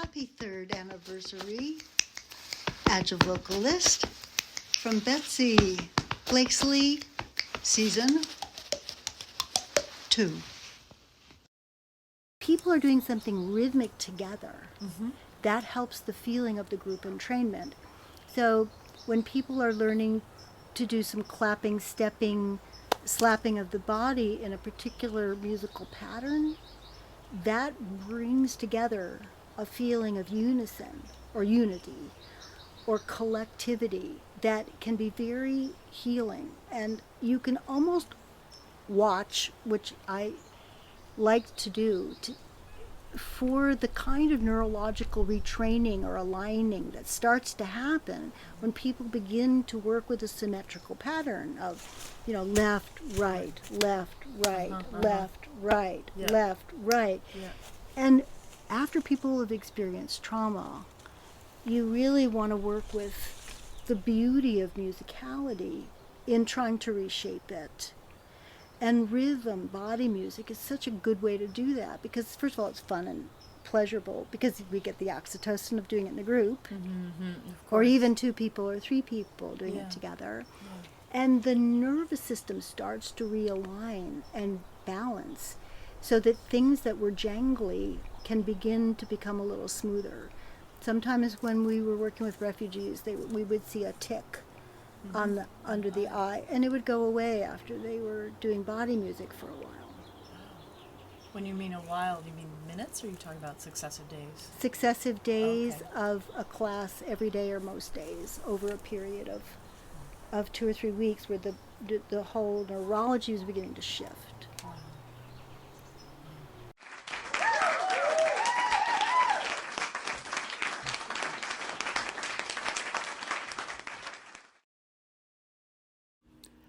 Happy third anniversary, Agile Vocalist from Betsy Blakesley, season 2. People are doing something rhythmic together. That helps the feeling of the group entrainment. So when people are learning to do some clapping, stepping, slapping of the body in a particular musical pattern, that brings together a feeling of unison or unity or collectivity that can be very healing. And you can almost watch, which I like to do, for the kind of neurological retraining or aligning that starts to happen when people begin to work with a symmetrical pattern of, left, right, left, right, left, right, left, right. And after people have experienced trauma, you really want to work with the beauty of musicality in trying to reshape it. And rhythm, body music, is such a good way to do that because, first of all, it's fun and pleasurable because we get the oxytocin of doing it in a group, or even 2 people or 3 people doing it together. And the nervous system starts to realign and balance so that things that were jangly can begin to become a little smoother. Sometimes when we were working with refugees, we would see a tick under the eye, and it would go away after they were doing body music for a while. When you mean a while, do you mean minutes, or are you talking about successive days? Successive days of a class every day or most days over a period of 2 or 3 weeks where the whole neurology was beginning to shift.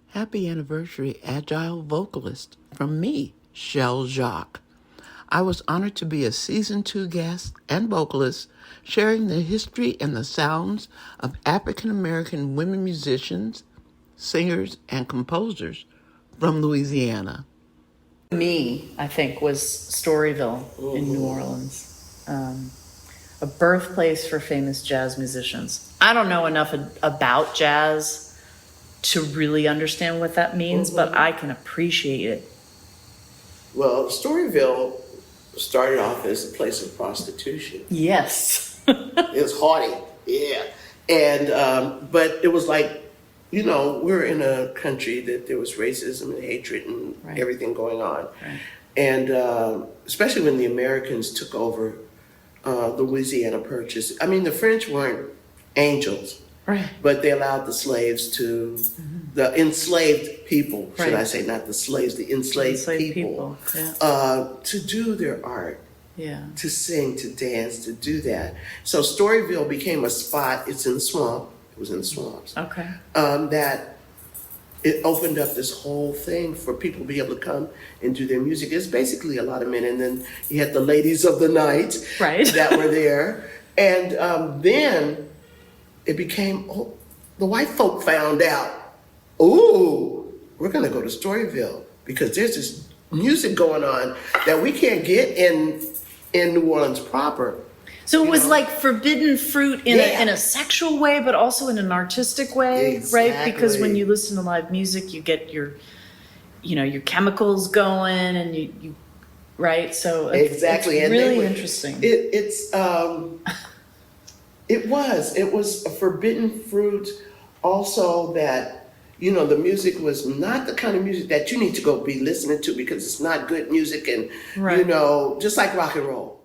Happy anniversary, Agile Vocalist, from me, Shell Jacques. I was honored to be a Season 2 guest and vocalist, sharing the history and the sounds of African-American women musicians, singers, and composers from Louisiana. Me, I think, was Storyville in New Orleans. A birthplace for famous jazz musicians. I don't know enough about jazz to really understand what that means, but I can appreciate it. Well, Storyville started off as a place of prostitution. Yes. It was haughty, yeah. And, but it was like, we're in a country that there was racism and hatred and everything going on. Right. And especially when the Americans took over the Louisiana Purchase. I mean, the French weren't angels. Right. But they allowed the slaves to, the enslaved people, should I say, not the slaves, the enslaved people. To do their art, to sing, to dance, to do that. So Storyville became a spot, it's in the swamp, it was in the swamps, that it opened up this whole thing for people to be able to come and do their music. It's basically a lot of men, and then you had the ladies of the night that were there. And then it became, the white folk found out, we're gonna go to Storyville because there's this music going on that we can't get in New Orleans proper. So it was like forbidden fruit in a sexual way, but also in an artistic way, right? Because when you listen to live music, you get your chemicals going, and you right? So it's really interesting. It was a forbidden fruit also that, the music was not the kind of music that you need to go be listening to because it's not good music and, just like rock and roll.